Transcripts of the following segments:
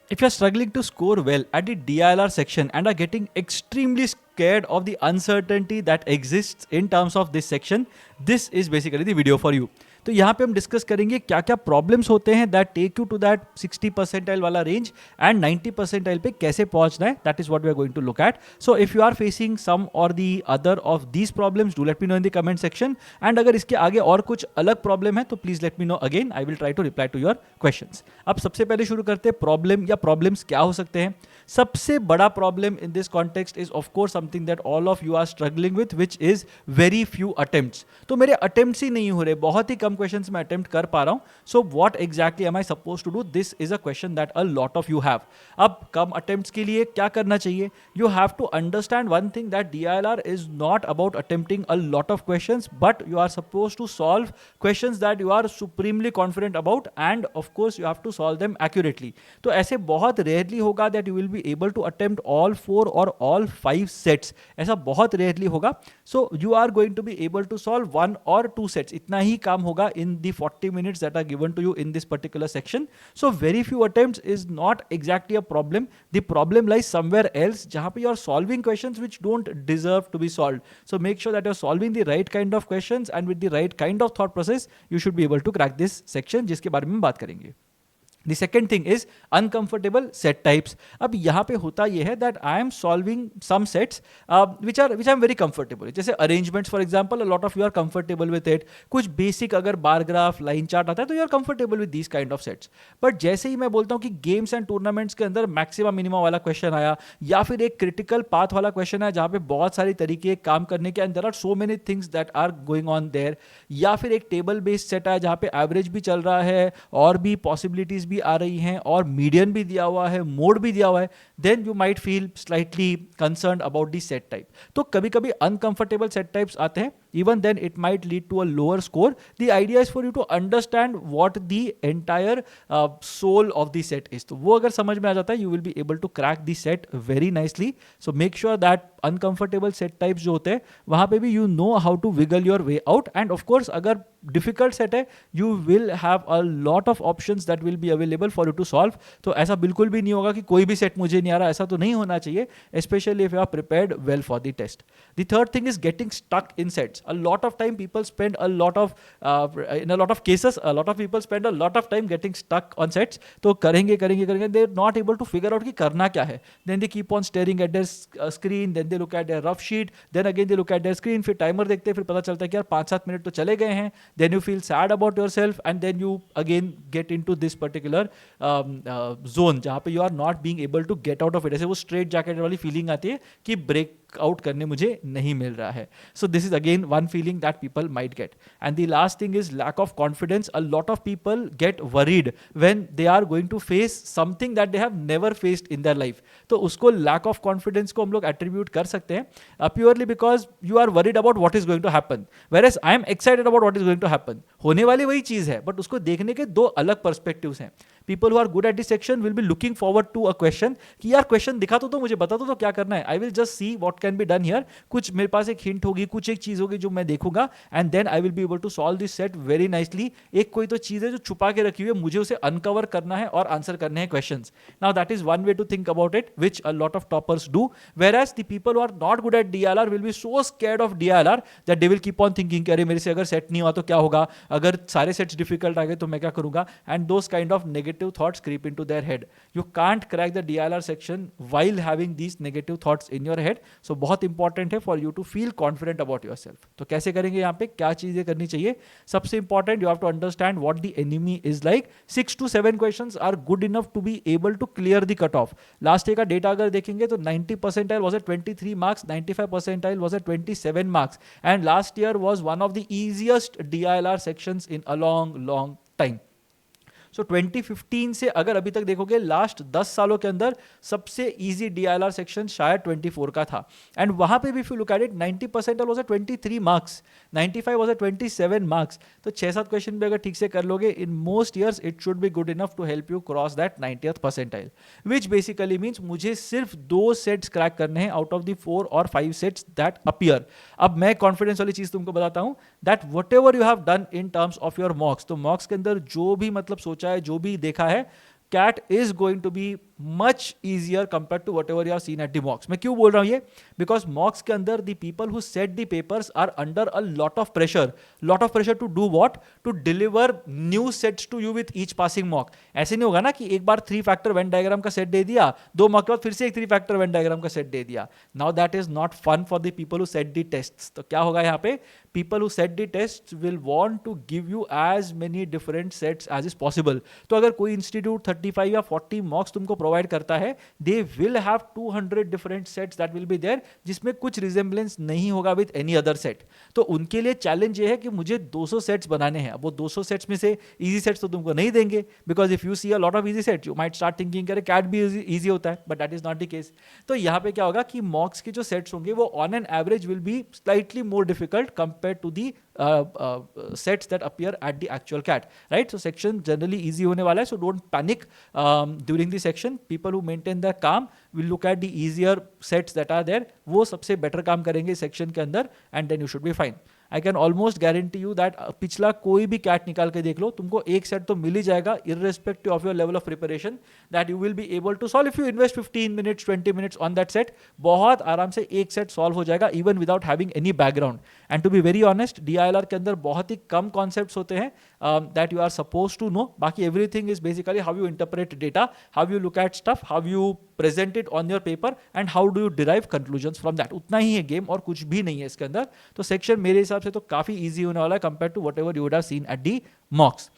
If you're struggling to score well at the DILR section and are getting extremely scared of the uncertainty that exists in terms of this section, this is basically the video for you. तो यहाँ पे हम discuss करेंगे क्या क्या problems होते हैं that take you to that 60 percentile वाला रेंज एंड 90 परसेंटाइल पे कैसे पहुंचना है. That is what we are going to look at. So if you are facing some or the other of these problems, do let me know in the comment section. And अगर इसके आगे और कुछ अलग प्रॉब्लम है तो please let me know again. I will try to reply to your questions. अब सबसे पहले शुरू करते हैं प्रॉब्लम या प्रॉब्लम्स क्या हो सकते हैं. सबसे बड़ा problem in this context is of course something that all of you are struggling with, which is very few attempts. तो मेरे अटेम्प्ट्स ही नहीं हो रहे, बहुत ही कम क्वेश्चंस में अटेम्प्ट कर पा रहा हूं. So what exactly am I suppose to do, this is a question that a lot of you have. अब कम अटेम्प्ट्स के लिए क्या करना चाहिए? You have to understand one thing, that DILR is not about attempting a lot of questions, but you are suppose to solve questions that you are supremely confident about, and of course you have to solve them accurately. तो ऐसे बहुत rarely होगा that you will be able to attempt all 4 or all 5 sets. ऐसा बहुत rarely होगा. So you are going to be able to solve 1 or 2 sets. इतना ही काम होगा in the 40 minutes that are given to you in this particular section. So very few attempts is not exactly a problem. The problem lies somewhere else, जहाँ पे you are solving questions which don't deserve to be solved. So make sure that you're solving the right kind of questions, and with the right kind of thought process you should be able to crack this section, जिसके बारे में हम बात करेंगे. The second thing is uncomfortable set types. अब यहाँ पे होता ये है that I am solving some sets which I am very comfortable. जैसे arrangements for example, a lot of you are comfortable with it. कुछ basic अगर bar graph, line chart आता है तो you are comfortable with these kind of sets. But जैसे ही मैं बोलता हूँ कि games and tournaments के अंदर maximum minimum वाला question आया, या फिर एक critical path वाला question आया जहाँ पे बहुत सारी तरीके काम करने के, and there are so many things that are going on there, या फिर एक table based set आया जहाँ पे average भी चल रहा है और भी possibilities भी आ रही हैं और मीडियन भी दिया हुआ है, मोड भी दिया हुआ है, then you might feel slightly concerned about the set type. तो कभी कभी अनकंफर्टेबल सेट टाइप्स आते हैं. Even then it might lead to a lower score. The idea is for you to understand what the entire soul of the set is. तो वो अगर समझ में आ जाता है, you will be able to crack the set very nicely. So make sure that uncomfortable set types जो होते हैं वहाँ पे भी you know how to wiggle your way out. And of course अगर difficult set है, you will have a lot of options that will be available for you to solve. तो ऐसा बिल्कुल भी नहीं होगा कि कोई भी set मुझे नहीं आ रहा, ऐसा तो नहीं होना चाहिए, especially if you are prepared well for the test. The third thing is getting stuck in sets. A lot of time people spend a lot of in a lot of cases a lot of people spend a lot of time getting stuck on sets. तो करेंगे they're not able to figure out कि करना क्या है. Then they keep on staring at their screen, then they look at their rough sheet, then again they look at their screen, फिर timer देखते हैं, फिर पता चलता है कि यार 5-7 मिनट तो चले गए हैं. Then you feel sad about yourself, and then you again get into this particular zone जहाँ पे you are not being able to get out of it. ऐसे वो straight jacket वाली feeling आती है कि break आउट करने मुझे नहीं मिल रहा है. So this is again one feeling that people might get. And the last thing is lack of confidence. A lot of people get worried when they are going to face something that they have never faced in their life. तो उसको lack of confidence को हम लोग attribute कर सकते हैं purely because you are worried about what is going to happen, whereas I am excited about what is going to happen. होने वाली वही चीज है, बट उसको देखने के दो अलग पर्सपेक्टिव्स हैं. People who are good at this section will be looking forward to a question कि यार क्वेश्चन दिखा तो मुझे बता तो क्या करना है. I will just see what can be done here. कुछ मेरे पास एक हिंट होगी, कुछ एक चीज होगी जो मैं देखूंगा, and then I will be able to solve this set very nicely. एक कोई तो चीज है जो छुपा के रखी हुई है, मुझे उसे अनकवर करना है और आंसर करने हैं questions. Now that is one way to think about it, which a lot of toppers do. whereas the people who are not good at DLR will be so scared of DLR that they will keep on thinking कि अरे मेरे से अगर set नहीं हुआ तो क्या होगा, अगर सारे सेट्स डिफिकल्ट आ गए तो मैं क्या करूंगा, and those kind of negative thoughts creep into their head. You can't crack the DLR section while having these negative thoughts in your head. So बहुत important है for you to feel confident about yourself. तो कैसे करेंगे यहाँ पे, क्या चीजें करनी चाहिए? सबसे important, you have to understand what the enemy is like. 6 to 7 questions are good enough to be able to clear the cutoff. Last year का डेटा अगर देखेंगे तो 90 percentile was at 23 marks, 95 percentile was at 27 marks, and last year was one of the easiest DILR sections in a long time. सो 2015 से अगर अभी तक देखोगे last 10 सालों के अंदर सबसे इजी DILR सेक्शन शायद 24 का था. एंड वहां पे भी if you look at it, 90 percentile was at 23 marks, 95 was at 27 marks. तो 6-7 क्वेश्चन भी अगर ठीक से कर लोगे in most years, it should be good enough to help you cross that 90th percentile, which basically means मुझे सिर्फ 2 sets crack करने हैं आउट ऑफ द 4 और 5 सेट्स दैट अपीयर. अब मैं कॉन्फिडेंस वाली चीज तुमको बताता हूं that what ever you have done in terms of your मॉक्स, तो मॉक्स के अंदर जो भी मतलब सोचा है, जो भी देखा है, CAT is going to be much easier compare to whatever you have seen at the mocks. मैं क्यों बोल रहा हूँ ये? बिकॉज मॉक्स के अंदर the people who set the papers are under a lot of pressure to do what, to deliver new sets to you with each passing mock. ऐसे नहीं होगा ना कि एक बार 3 फैक्टर वेन डायग्राम का सेट दे दिया, 2 मॉक के बाद फिर से एक 3 फैक्टर वेन डायग्राम का सेट दे दिया. Now that is not fun for the people who set the test. तो क्या होगा यहाँ पे? People who set the tests will want to give you as many different sets as is possible. तो अगर कोई इंस्टीट्यूट 35 या 40 मॉक्स तुमको प्रोवाइड करता है, they will have 200 different sets that will be there, जिसमें कुछ रिजेंबलेंस नहीं होगा with any other set. तो उनके लिए चैलेंज ये है कि मुझे 200 सेट्स बनाने हैं. अब वो 200 सेट्स में से इजी सेट्स तो तुमको नहीं देंगे, because if you see a lot of easy sets you might start thinking अरे कैट भी इजी होता है, but that is not the case. तो यहाँ पे क्या होगा कि मॉक्स के जो सेट्स होंगे वो on an average will be slightly more difficult compared to the sets that appear at the actual CAT, right? So section generally easy होने वाला है, so don't panic during the section. People who maintain their calm will look at the easier sets that are there, वो सबसे better काम करेंगे section के अंदर, and then you should be fine. I can almost guarantee you that पिछला कोई भी cat निकाल के देख लो, तुमको एक सेट तो मिल ही जाएगा irrespective of your level of preparation, that you will be able to solve. If you invest 15 minutes 20 minutes on that set, बहुत आराम से एक सेट सॉल्व हो जाएगा even without having any background. And to be very honest, DILR के अंदर बहुत ही कम कॉन्सेप्ट्स होते हैं that you are suppose to know. बाकी everything is basically how you interpret data, how you look eight stuff, how you present it on your paper, and how do you derive conclusions from that. उतना ही है game, और कुछ भी नहीं है इसके अंदर. तो सेक्शन मेरे हिसाब से तो काफी ईजी होने वाला है compare to whatever you would have seen at the mocks.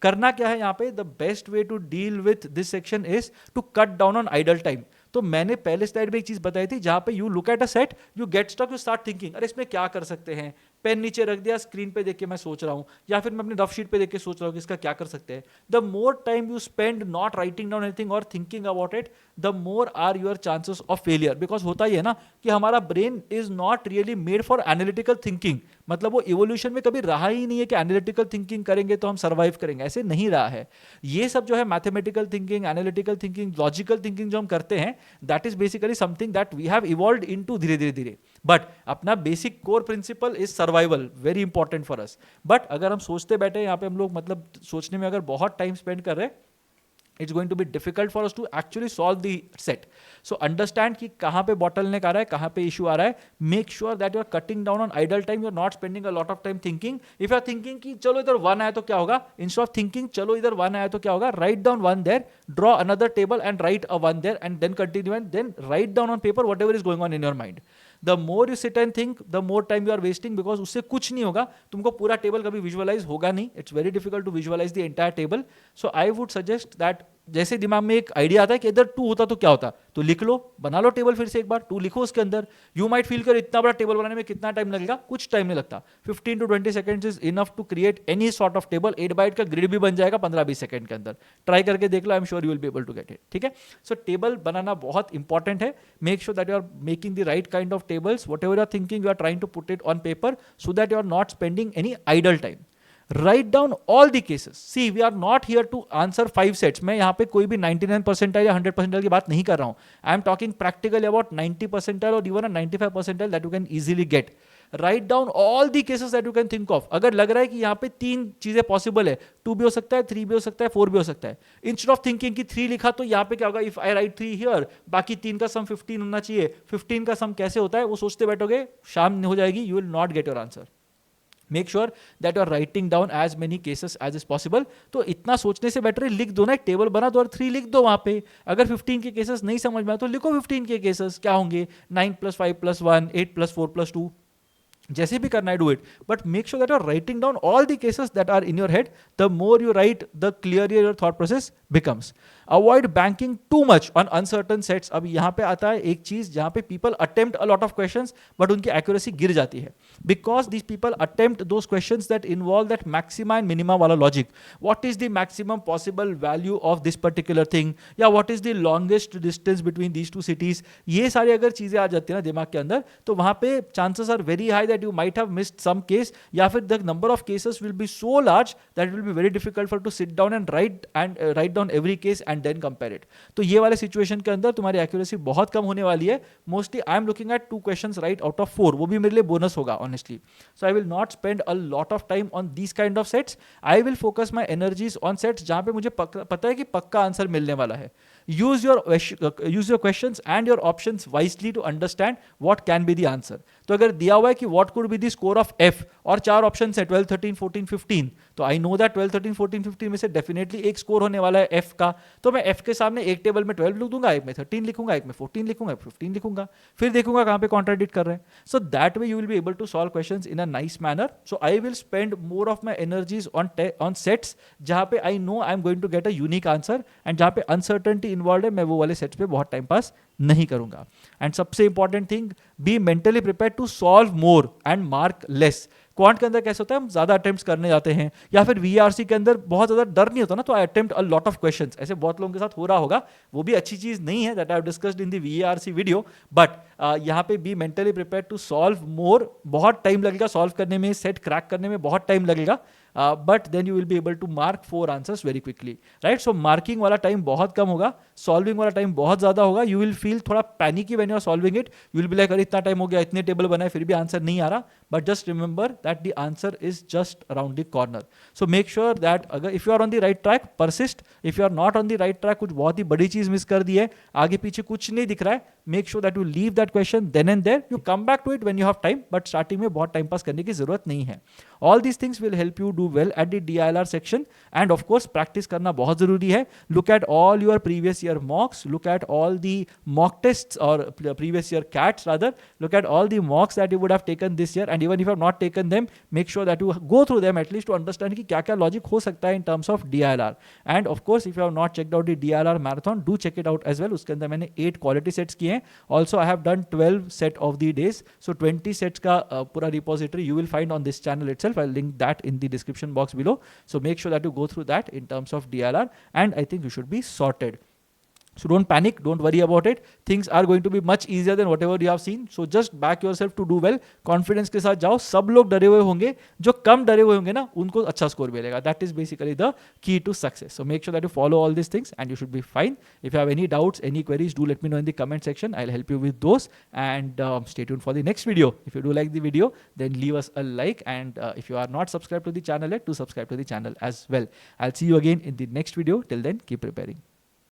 करना क्या है यहाँ पे? The best way to deal with this section is to cut down on idle time. तो मैंने पहले स्लाइड में एक चीज बताई थी, जहां पे you look at a set, you get stuck, you start thinking अरे इसमें क्या कर सकते हैं. पेन नीचे रख दिया, स्क्रीन पे देख के मैं सोच रहा हूं, या फिर मैं अपने रफ शीट पे देख के सोच रहा हूं कि इसका क्या कर सकते हैं. The more time you spend not writing down anything or thinking about it, the more are your chances of failure. Because होता ही है ना कि हमारा brain is not really made for analytical thinking. मतलब वो इवोल्यूशन में कभी रहा ही नहीं है कि एनालिटिकल थिंकिंग करेंगे तो हम सर्वाइव करेंगे, ऐसे नहीं रहा है. ये सब जो है mathematical thinking, analytical thinking, logical thinking जो हम करते हैं, that is basically something that we have evolved into धीरे धीरे धीरे. बट अपना basic core principle is survival, very important for us. But अगर हम सोचते बैठे यहाँ पे, हम लोग मतलब सोचने में अगर बहुत टाइम स्पेंड कर रहे हैं, it's going to be difficult for us to actually solve the set. So understand कि कहाँ पे bottleneck आ रहा है, कहाँ पे issue आ रहा है. Make sure that you are cutting down on idle time. You are not spending a lot of time thinking. If you are thinking कि चलो इधर 1 आया तो क्या होगा, instead of thinking चलो इधर 1 आया तो क्या होगा, write down 1 there, draw another table and write a 1 there, and then continue and then write down on paper whatever is going on in your mind. The more you sit and think, the more time you are wasting, because उससे कुछ नहीं होगा, तुमको पूरा table कभी visualize होगा नहीं. It's very difficult to visualize the entire table. So I would suggest that जैसे दिमाग में एक आइडिया आता है कि इधर 2 होता तो क्या होता, तो लिख लो, बना लो टेबल, फिर से एक बार 2 लिखो उसके अंदर. यू माइट फील कर इतना बड़ा टेबल बनाने में कितना टाइम लगेगा, कुछ टाइम नहीं लगता. 15 to 20 seconds is enough to create any sort of table. 8 by का ग्रिड भी बन जाएगा 15-20 सेकंड के अंदर. ट्राई करके देख लो, I am sure you will be able to get it. ठीक है. सो टेबल बनाना बहुत इंपॉर्टेंट है. Make sure that you are making the right kind of tables. Whatever thinking, you are trying to put it on paper so that you are not spending any idle time. Write down all the cases. See, we are not here to answer 5 sets. मैं यहाँ पे कोई भी 99 percentile या 100 percentile की बात नहीं कर रहा हूँ. I am talking practically about 90 percentile or even a 95 percentile that you can easily get. Write down all the cases that you can think of. अगर लग रहा है कि यहाँ पे 3 चीजें पॉसिबल है, 2 भी हो सकता है, 3 भी हो सकता है, 4 भी हो सकता है. इंस्टेड ऑफ थिंकिंग कि 3 लिखा तो यहाँ पे क्या होगा, इफ आई राइट 3 हियर, बाकी 3 का सम 15 होना चाहिए, 15 का सम कैसे होता है वो सोचते बैठोगे, शाम हो जाएगी, you will not get your answer. Make sure that you are writing down as many cases as is possible. तो इतना सोचने से बेटर है लिख दो ना, एक टेबल बना दो और 3 लिख दो वहां पे. अगर 15 के केसेस नहीं समझ में आए तो लिखो 15 के केसेस क्या होंगे, 9 + 5 + 1, 8 + 4 + 2, जैसे भी करना है do it. But make sure that you are writing down all the cases that are in your head. The more you write, the clear your thought process becomes. Avoid banking too much on uncertain sets. अब यहाँ पे आता है एक चीज जहाँ पे people attempt a lot of questions but उनकी एक्यूरेसी गिर जाती है, because this people attempt those questions that involve that maxima and minima वाला logic. What is the maximum possible value of this particular thing, या what is the longest distance between these 2 cities. ये सारी अगर चीजें आ जाती है ना दिमाग के अंदर, तो वहां पे chances are very high that you might have missed some case, या फिर the number of cases will be so large that will be very difficult for to sit down and write down every case and then compare it. तो ये वाले situation के अंदर तुम्हारी accuracy बहुत कम होने वाली है. Mostly I am looking at 2 questions right out of 4, वो भी मेरे लिए बोनस होगा honestly. So I will not spend a lot of time on these kind of sets. I will focus my energies on sets जहां पे मुझे पता है कि पक्का आंसर मिलने वाला है. use your questions and your options wisely to understand what can be the answer. तो अगर दिया हुआ है कि what could be the score of f और 4 ऑप्शन है 12, 13, 14, 15, तो आई नो दैट 12, 13, 14, 15 में से डेफिनेटली एक स्कोर होने वाला है f का, तो मैं f के सामने एक टेबल में 12 लिख दूंगा, एक में 13 लिखूंगा, एक में 14 लिखूंगा, 15 लिखूंगा, फिर देखूंगा कहां पे कॉन्ट्राडिक्ट कर रहे हैं. So that way you will be able to solve questions in a nice manner. So I will spend more of my energies on sets जहां पे I know I am going to get a unique answer, and जहां पे uncertainty involve है मैं वो वाले sets पे बहुत टाइम पास नहीं करूंगा. एंड सबसे important thing, be mentally prepare to solve more and mark less. Quant के अंदर कैसे होता है, हम ज्यादा अटेम्प्ट्स करने जाते हैं, या फिर वीआरसी के अंदर बहुत ज्यादा डर नहीं होता ना, तो I attempt a lot of questions. ऐसे बहुत लोगों के साथ हो रहा होगा, वो भी अच्छी चीज नहीं है, that I have discussed in the VRC video. But यहाँ पे be mentally prepare to solve more. बहुत टाइम लगेगा सॉल्व करने में, सेट क्रैक करने में बहुत टाइम लगेगा, but then you will be able to mark 4 answers very quickly, right. So marking वाला टाइम बहुत कम होगा, सॉल्विंग वाला टाइम बहुत ज्यादा होगा. यू विल फील थोड़ा panicky when you are solving it. You will be like, अरे इतना टाइम हो गया, इतने टेबल बनाए फिर भी आंसर नहीं आ रहा. But just remember that the answer is just around the corner. So make sure that अगर if you are on the right track, persist. If you are not on the right track, कुछ बहुत ही बड़ी चीज miss कर दी है, आगे पीछे कुछ नहीं दिख रहा है, make sure that you leave that question then and there. You come back to it when you have time, but starting में बहुत टाइम पास करने की जरूरत नहीं है. All these things will help you do well at the DILR section. And of course practice करना बहुत जरूरी है. Look at all your previous year mocks, look at all the mock tests और previous year cats rather, look at all the mocks that you would have taken this year, and even if you have not taken them, make sure that you go through them at least to understand कि क्या क्या logic हो सकता है in terms of DILR. And of course if you have not checked out the DILR marathon, do check it out as well. उसके अंदर मैंने 8 quality sets किए हैं. Also I have done 12 set of the days. So 20 sets का पूरा repository you will find on this channel itself. I'll link that in the description box below. So make sure that you go through that in terms of DLR, and I think you should be sorted. So don't panic, don't worry about it. Things are going to be much easier than whatever you have seen. So just back yourself to do well. Confidence के साथ जाओ. सब लोग डरे हुए होंगे, जो कम डरे हुए होंगे ना, उनको अच्छा स्कोर मिलेगा. That is basically the key to success. So make sure that you follow all these things and you should be fine. If you have any doubts, any queries, do let me know in the comment section. I'll help you with those. And stay tuned for the next video. If you do like the video, then leave us a like. And if you are not subscribed to the channel yet, do subscribe to the channel as well. I'll see you again in the next video. Till then, keep preparing.